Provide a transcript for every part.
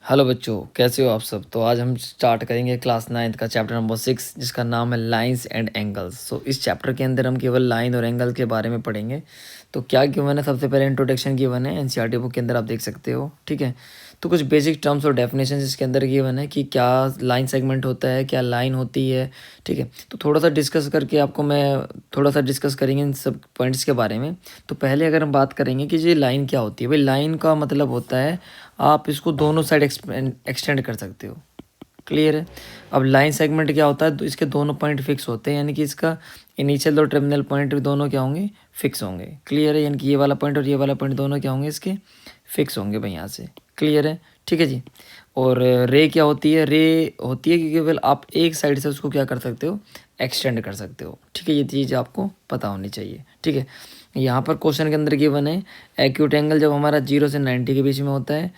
Hello बच्चों, कैसे हो आप सब। तो आज हम स्टार्ट करेंगे क्लास 9th का चैप्टर नंबर 6 जिसका नाम है लाइंस एंड एंगल्स। सो इस चैप्टर के अंदर हम केवल लाइन और एंगल के बारे में पढ़ेंगे। तो क्या गिवन है, सबसे पहले इंट्रोडक्शन गिवन है, एनसीईआरटी बुक के अंदर आप देख सकते हो। ठीक है, तो कुछ बेसिक टर्म्स और डेफिनेशन इसके अंदर गिवन है कि क्या लाइन सेगमेंट होता है, क्या लाइन होती है। ठीक है, तो थोड़ा सा डिस्कस करके आपको मैं थोड़ा सा डिस्कस करेंगे इन सब पॉइंट्स के बारे में। तो पहले अगर हम बात करेंगे कि ये लाइन क्या होती है, भाई लाइन का मतलब होता है आप इसको दोनों साइड एक्सटेंड कर सकते हो। क्लियर है। अब लाइन सेगमेंट क्या होता है, तो इसके दोनों पॉइंट फिक्स होते हैं, यानी कि इसका इनिशियल और टर्मिनल पॉइंट भी दोनों क्या होंगे, फिक्स होंगे। क्लियर है, यानी कि ये वाला पॉइंट और ये वाला पॉइंट दोनों क्या होंगे, इसके फिक्स होंगे भाई यहाँ से। क्लियर है, ठीक है जी। और रे क्या होती है, रे होती है कि केवल आप एक साइड से उसको क्या कर सकते हो, एक्सटेंड कर सकते हो। ठीक है, ये चीज़ आपको पता होनी चाहिए। ठीक है, यहाँ पर क्वेश्चन के अंदर गिवन है एक्यूट एंगल जब हमारा 0 से 90 के बीच में होता है,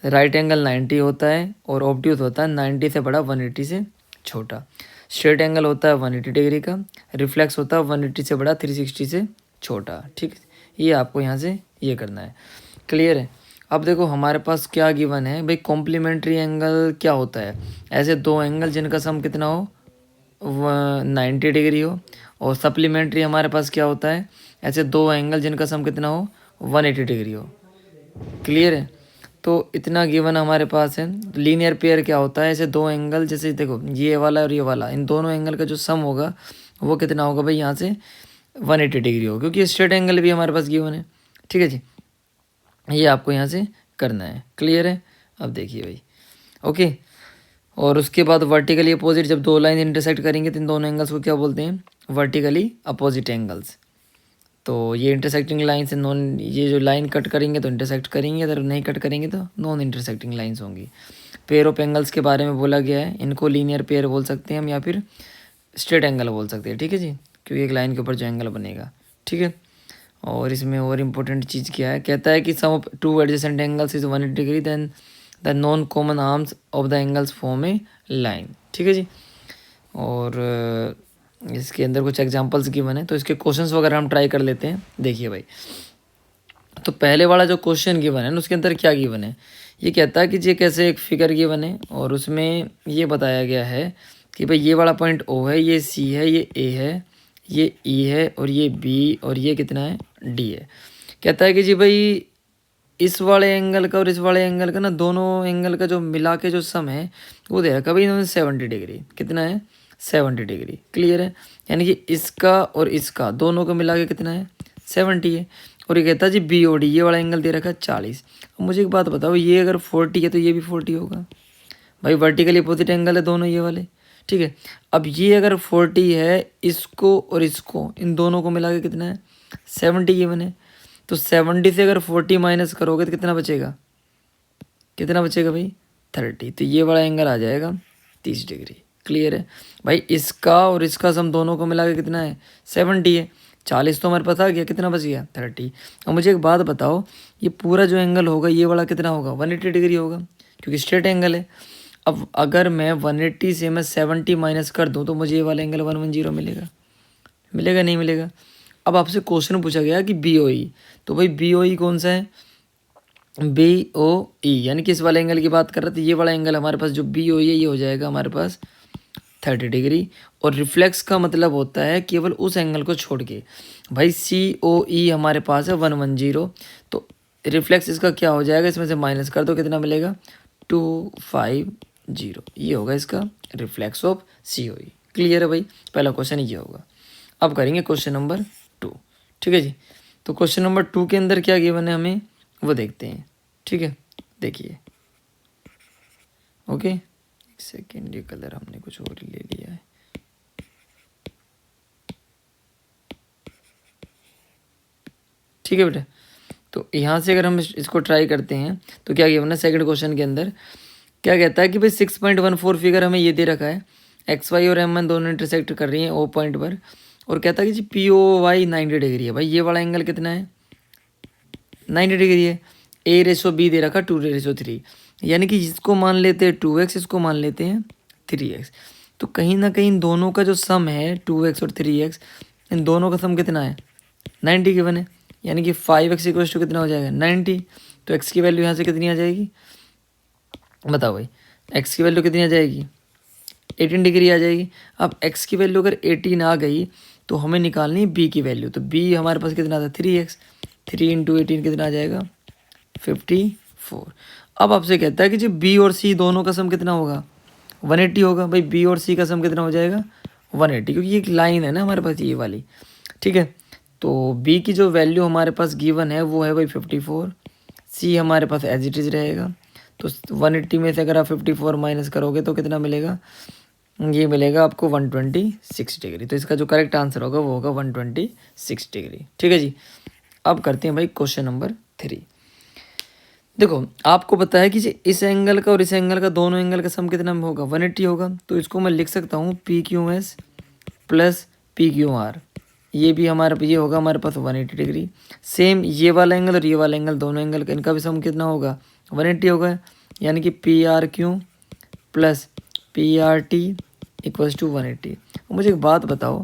राइट एंगल 90 होता है और ऑब्ट्यूज होता है 90 से बड़ा 180 से छोटा। स्ट्रेट एंगल होता है 180 डिग्री का, रिफ्लेक्स होता है 180 से बड़ा 360 से छोटा। ठीक, ये आपको यहाँ से ये करना है। क्लियर है। अब देखो हमारे पास क्या गिवन है भाई, कॉम्प्लीमेंट्री एंगल क्या होता है, ऐसे दो एंगल जिनका सम कितना हो 90 डिग्री हो। और सप्लीमेंट्री हमारे पास क्या होता है, ऐसे दो एंगल जिनका सम कितना हो 180 डिग्री हो। क्लियर है, तो इतना गिवन हमारे पास है। लीनियर पेयर क्या होता है, ऐसे दो एंगल जैसे देखो ये वाला और ये वाला, इन दोनों एंगल का जो सम होगा वो कितना होगा भाई, यहाँ से 180 डिग्री होगा, क्योंकि स्ट्रेट एंगल भी हमारे पास गिवन है। ठीक है जी, ये आपको यहाँ से करना है। क्लियर है, अब देखिए भाई, ओके। और उसके बाद वर्टिकली अपोजिट, जब दो लाइन इंटरसेक्ट करेंगे तो इन दोनों एंगल्स को क्या बोलते हैं, वर्टिकली अपोजिट एंगल्स। तो ये इंटरसेक्टिंग लाइन से नॉन, ये जो लाइन कट करेंगे तो इंटरसेक्ट करेंगे, अगर नहीं कट करेंगे तो नॉन इंटरसेक्टिंग लाइंस होंगी। पेयर ऑफ एंगल्स के बारे में बोला गया है, इनको लीनियर पेयर बोल सकते हैं हम या फिर स्ट्रेट एंगल बोल सकते हैं। ठीक है जी, क्योंकि एक लाइन के ऊपर जो एंगल बनेगा। ठीक है, और इसमें और इम्पोर्टेंट चीज़ क्या है, कहता है कि sum of two adjacent angles is 180 degree, then the non common arms of the angles form a line. ठीक है जी, और इसके अंदर कुछ एग्जांपल्स गिवन है, तो इसके क्वेश्चंस वगैरह हम ट्राई कर लेते हैं। देखिए भाई, तो पहले वाला जो क्वेश्चन गिवन है ना, उसके अंदर क्या गिवन है, ये कहता है कि ये कैसे एक फिगर गिवन है और उसमें ये बताया गया है कि भाई ये वाला पॉइंट ओ है, ये सी है, ये ए है, ये ई है और ये बी और ये कितना है, डी है। कहता है कि जी भाई इस वाले एंगल का और इस वाले एंगल का ना, दोनों एंगल का जो मिला के जो सम है वो दे रखा भाई इन्होंने 70 डिग्री। कितना है, 70 डिग्री। क्लियर है, यानी कि इसका और इसका दोनों को मिला के कितना है, 70 है। और ये कहता है जी बी ओ डी, ये वाला एंगल दे रखा है 40। अब मुझे एक बात बताओ, ये अगर 40 है तो ये भी 40 होगा भाई, वर्टिकली अपोजिट एंगल है दोनों ये वाले। ठीक है, अब ये अगर 40 है, इसको और इसको इन दोनों को मिला के कितना है, 70 गिवन है। तो 70 से अगर 40 माइनस करोगे तो कितना बचेगा, कितना बचेगा भाई, 30। तो ये वाला एंगल आ जाएगा 30 डिग्री। क्लियर है भाई, इसका और इसका सम दोनों को मिला के कितना है, 70 है। 40 तो हमारे पास आ गया, कितना बच गया, 30। अब मुझे एक बात बताओ, ये पूरा जो एंगल होगा ये वाला कितना होगा, 180 डिग्री होगा, क्योंकि स्ट्रेट एंगल है। अब अगर मैं 180 से मैं 70 माइनस कर दूँ तो मुझे ये वाला एंगल 110 मिलेगा, मिलेगा नहीं मिलेगा। अब आपसे क्वेश्चन पूछा गया कि बी ओ ई, तो भाई बी ओ ई कौन सा है, बी ओ ई, यानी कि इस वाले एंगल की बात कर रहे थे। ये वाला एंगल हमारे पास जो बी ओ ई है ये हो जाएगा हमारे पास 30 डिग्री। और रिफ्लेक्स का मतलब होता है केवल उस एंगल को छोड़ के। भाई सी ओ ई हमारे पास है 110, तो रिफ्लेक्स इसका क्या हो जाएगा, इसमें से माइनस कर दो, कितना मिलेगा 250, ये होगा इसका reflex of C O E. Clear है भाई, पहला क्वेश्चन ये होगा। अब करेंगे क्वेश्चन नंबर 2। ठीक है जी, तो क्वेश्चन नंबर 2 के अंदर क्या गिवन है हमें वो देखते हैं। ठीक है, देखिए, ओके एक सेकेंड, ये कलर हमने कुछ और ही ले लिया है। ठीक है बेटा, तो यहाँ से अगर हम इसको ट्राई करते हैं तो क्या गिवन है सेकंड क्वेश्चन के अंदर, क्या कहता है कि भाई 6.14 फिगर हमें ये दे रखा है, एक्स वाई और एम एन दोनों इंटरसेक्ट कर रही हैं ओ पॉइंट पर, और कहता है कि G P O Y 90 degree है। भाई ये वाला एंगल कितना है, 90 डिग्री है। ए रेशो बी दे रखा 2:3, यानी कि इसको मान लेते हैं 2x, इसको मान लेते हैं 3x। तो कहीं ना कहीं इन दोनों का जो सम है 2x और 3x, इन दोनों का सम कितना है, 90 गिवन है, यानी कि 5x इक्वल्स टू कितना हो जाएगा 90। तो x की वैल्यू यहाँ से कितनी आ जाएगी, बताओ भाई, एक्स की वैल्यू कितनी आ जाएगी, 18 डिग्री आ जाएगी। अब एक्स की वैल्यू अगर 18 आ गई तो हमें निकालनी है बी की वैल्यू। तो बी हमारे पास कितना था, 3x, 3 इंटू 18 कितना आ जाएगा, 54। अब आपसे कहता है कि जी बी और सी दोनों का सम कितना होगा, 180 होगा। भाई बी और सी का सम कितना हो जाएगा, 180, क्योंकि ये एक लाइन है ना हमारे पास ये वाली, ठीक है। तो बी की जो वैल्यू हमारे पास गिवन है वो है भाई 54, सी हमारे पास एज इट इज़ रहेगा। तो 180 में से अगर आप 54 माइनस करोगे तो कितना मिलेगा, ये मिलेगा आपको 126 डिग्री। तो इसका जो करेक्ट आंसर होगा वो होगा 126 डिग्री, ठीक है जी। अब करते हैं भाई क्वेश्चन नंबर 3। देखो आपको पता है कि जी इस एंगल का और इस एंगल का, दोनों एंगल का सम कितना होगा, 180 होगा। तो इसको मैं लिख सकता हूँ P Q S plus P Q R, ये भी हमारे ये होगा हमारे पास 180 डिग्री। सेम ये वाला एंगल और ये वाला एंगल, दोनों एंगल का इनका भी सम कितना होगा, 180 होगा। यानी कि P R Q plus P R T equals to 180। मुझे एक बात बताओ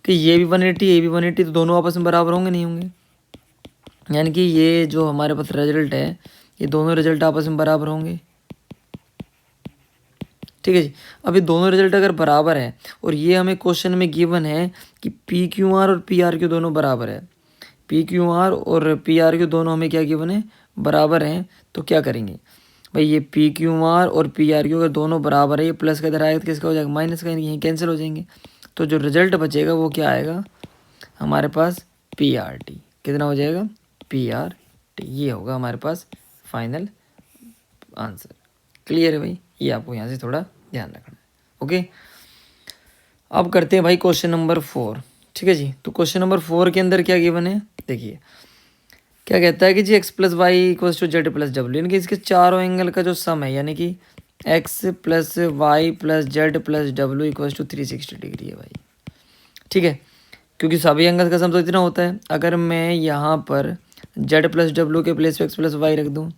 कि ये भी 180 ये भी 180, तो दोनों आपस में बराबर होंगे नहीं होंगे। यानी कि ये जो हमारे पास रिजल्ट है, ये दोनों रिजल्ट आपस में बराबर होंगे, ठीक है जी। अब ये दोनों रिजल्ट अगर बराबर है और ये हमें क्वेश्चन में गिवन है कि पी क्यू आर और पी आर क्यू दोनों बराबर है, पी क्यू आर और पी आर क्यू दोनों हमें क्या गिवन है, बराबर हैं। तो क्या करेंगे भाई, ये पी क्यू आर और पी आर क्यू अगर दोनों बराबर है, ये प्लस का इधर आएगा तो किसका हो जाएगा, माइनस का, यहीं कैंसिल हो जाएंगे। तो जो रिजल्ट बचेगा वो क्या आएगा हमारे पास, पी आर टी। कितना हो जाएगा, पी आर टी, ये होगा हमारे पास फाइनल आंसर। क्लियर है भाई, ये आपको यहाँ से थोड़ा ध्यान रखना है, ओके। अब करते हैं भाई क्वेश्चन नंबर 4, ठीक है जी। तो क्वेश्चन नंबर 4 के अंदर क्या गिवन है, देखिए क्या कहता है कि जी x plus y equals to z plus डब्ल्यू, यानी कि इसके चारों एंगल का जो सम है, यानी कि x plus y plus z plus डब्ल्यू इक्वल्स टू 360 डिग्री है भाई, ठीक है। क्योंकि सभी एंगल का सम तो इतना होता है। अगर मैं यहाँ पर जेड प्लस डब्ल्यू के प्लेस पे एक्स प्लस वाई रख दूँ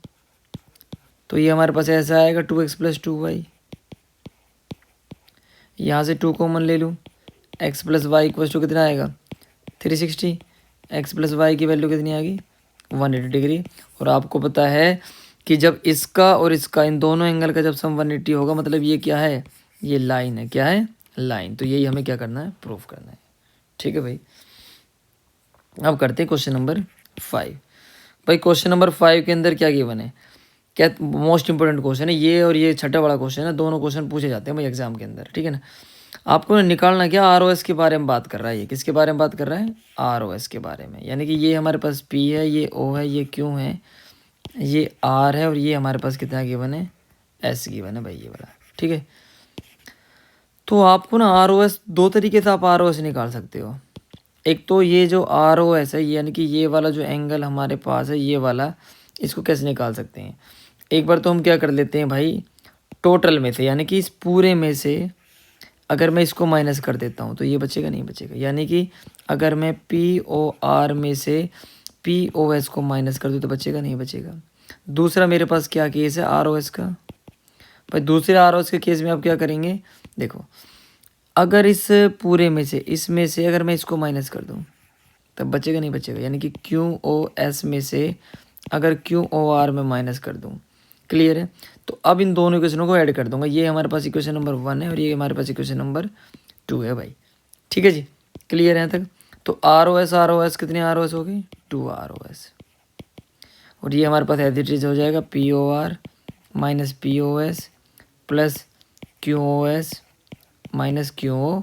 तो ये हमारे पास ऐसा आएगा 2x प्लस 2y। यहाँ से 2 कॉमन ले लूँ, x plus y equals to कितना आएगा, 360। x प्लस वाई की वैल्यू कितनी आएगी, 180 डिग्री। और आपको पता है कि जब इसका और इसका, इन दोनों एंगल का जब सम 180 होगा, मतलब ये क्या है, ये लाइन है, क्या है, लाइन। तो यही हमें क्या करना है, प्रूफ करना है, ठीक है भाई। अब करते हैं क्वेश्चन नंबर 5। भाई क्वेश्चन नंबर 5 के अंदर क्या गिवन है, क्या मोस्ट इंपॉर्टेंट क्वेश्चन है ये, और ये छठा वाला क्वेश्चन है। दोनों क्वेश्चन पूछे जाते हैं भाई एग्जाम के अंदर, ठीक है ना। आपको ना निकालना क्या, आरओएस के बारे में बात कर रहा है। ये किसके बारे में बात कर रहा है, आरओएस के बारे में। यानी कि ये हमारे पास पी है, ये ओ है, ये क्यू है, ये आर है, और ये हमारे पास कितना गिवन है, एस गिवन है भाई, ये वाला, ठीक है। तो आपको ना आरओएस दो तरीके से आप आरओएस निकाल सकते हो। एक तो ये जो आरओएस है, यानी कि ये वाला जो एंगल हमारे पास है, ये वाला, इसको कैसे निकाल सकते हैं। एक बार तो हम क्या कर लेते हैं भाई, टोटल में से, यानी कि इस पूरे में से अगर मैं इसको माइनस कर देता हूँ तो ये बचेगा, नहीं बचेगा। यानी कि अगर मैं पी ओ आर में से पी ओ एस को माइनस कर दूँ तो बचेगा, नहीं बचेगा। दूसरा मेरे पास क्या केस है, आर ओ एस का। भाई दूसरे आर ओ एस के केस में आप क्या करेंगे, देखो अगर इस पूरे में से, इसमें से अगर मैं इसको माइनस कर दूँ तब बचेगा, नहीं बचेगा। यानी कि क्यू ओ एस में से अगर क्यू ओ आर में माइनस कर दूँ, क्लियर है। तो अब इन दोनों इक्वेशनों को ऐड कर दूंगा। ये हमारे पास इक्वेशन नंबर 1 है और ये हमारे पास इक्वेशन नंबर 2 है भाई, ठीक है जी। क्लियर है यहाँ तक। तो आर ओ एस कितने आर ओ एस हो गए, 2 आर ओ एस। और ये हमारे पास एज इट इज हो जाएगा P O R minus P O S plus Q O S minus Q O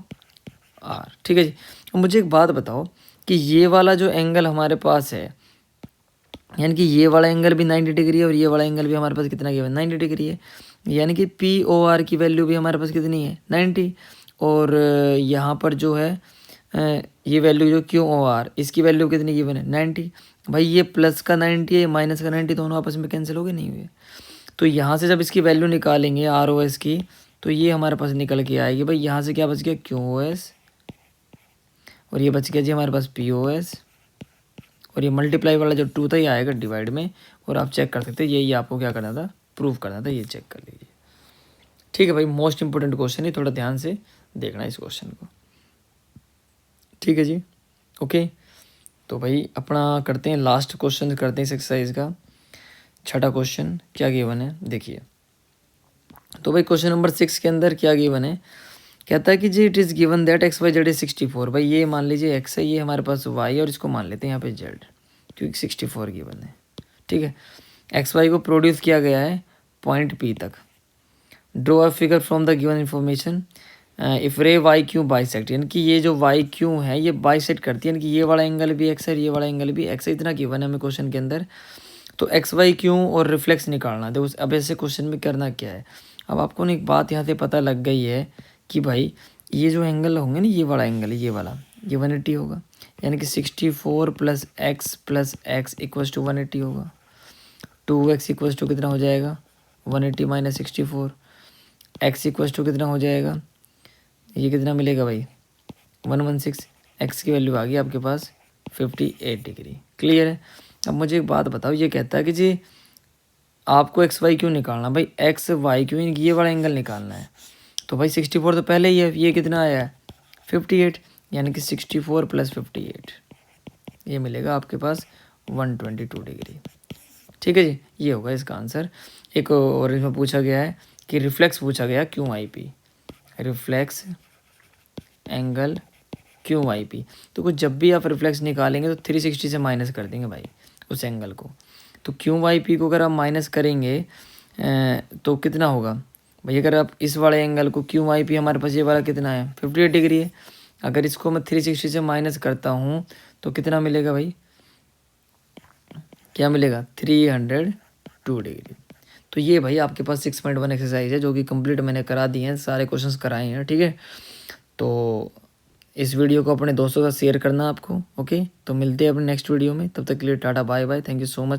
R, ठीक है जी। अब मुझे एक बात बताओ कि ये वाला जो एंगल हमारे पास है, यानी कि ये वाला एंगल भी 90 डिग्री है और ये वाला एंगल भी हमारे पास कितना गिवन, 90 डिग्री है। यानी कि पी ओ आर की वैल्यू भी हमारे पास कितनी है, 90। और यहाँ पर जो है ये वैल्यू जो क्यू ओ आर, इसकी वैल्यू कितनी गिवन है, 90। भाई ये प्लस का 90 है, माइनस का 90, दोनों आपस में कैंसिल हो गए, नहीं हुए। तो यहाँ से जब इसकी वैल्यू निकालेंगे आर ओ एस की, तो ये हमारे पास निकल के आएगी भाई। यहाँ से क्या बच गया, क्यू ओ एस, और ये बच गया जी हमारे पास पी ओ एस, और ये मल्टीप्लाई वाला जो 2 था ये आएगा डिवाइड में। और आप चेक कर सकते हैं, यही आपको क्या करना था, प्रूफ करना था, ये चेक कर लीजिए, ठीक है भाई। मोस्ट इंपॉर्टेंट क्वेश्चन है, थोड़ा ध्यान से देखना इस क्वेश्चन को, ठीक है जी, ओके। तो भाई अपना करते हैं लास्ट क्वेश्चन, करते हैं इस एक्सरसाइज का छठा क्वेश्चन। क्या गिवन है देखिए, तो भाई क्वेश्चन नंबर 6 के अंदर क्या गिवन है, कहता है कि जी it is given that x y z is 64। भाई ये मान लीजिए एक्स है, ये हमारे पास वाई, और इसको मान लेते हैं यहाँ पे जेड, क्योंकि 64 गिवन है। ठीक है, एक्स वाई को प्रोड्यूस किया गया है पॉइंट पी तक। Draw a figure from the given information if रे वाई क्यू बाइसेक्ट, यानी कि ये जो वाई क्यू है ये बाइसेक्ट करती है, यानी कि ये वाला एंगल भी एक्स है, ये वाला एंगल भी एक्स है। इतना गिवन है हमें क्वेश्चन के अंदर। तो एक्स वाई क्यू और रिफ्लेक्स निकालना। देखो अब ऐसे क्वेश्चन में करना क्या है, अब आपको ना एक बात यहाँ से पता लग गई है कि भाई ये जो एंगल होंगे ना, ये वाला एंगल है, ये वाला, ये 180 होगा, यानी कि 64 प्लस एक्स इक्वल्स टू 180 होगा। 2x इक्वल्स टू कितना हो जाएगा, 180 माइनस 64। एक्स इक्वल्स टू कितना हो जाएगा, ये कितना मिलेगा भाई, 116। एक्स की वैल्यू आ गई आपके पास 58 डिग्री। क्लियर है। अब मुझे एक बात बताओ, ये कहता है कि जी आपको एक्स वाई क्यों निकालना, भाई एक्स वाई क्यों, ये वाला एंगल निकालना है। तो भाई 64 तो पहले ही है, ये कितना आया है 58, यानी कि 64 प्लस 58, ये मिलेगा आपके पास 122 डिग्री। ठीक है जी, ये होगा इसका आंसर। एक और इसमें पूछा गया है कि रिफ्लेक्स पूछा गया Q I P, reflex angle Q I P. तो कुछ जब भी आप रिफ्लेक्स निकालेंगे तो 360 से माइनस कर देंगे भाई उस एंगल को। तो क्यू वाई पी को अगर आप माइनस करेंगे तो कितना होगा भाई, अगर आप इस वाले एंगल को क्यू वाई पी हमारे पास ये वाला कितना है 58 डिग्री है, अगर इसको मैं 360 से माइनस करता हूँ तो कितना मिलेगा भाई, क्या मिलेगा 302 डिग्री। तो ये भाई आपके पास 6.1 एक्सरसाइज है जो कि कंप्लीट मैंने करा दी हैं, सारे क्वेश्चंस कराए हैं। ठीक है, तो इस वीडियो को अपने दोस्तों का शेयर करना आपको। ओके, तो मिलते हैं अपने नेक्स्ट वीडियो में, तब तक के लिए tata bye bye, thank you so much.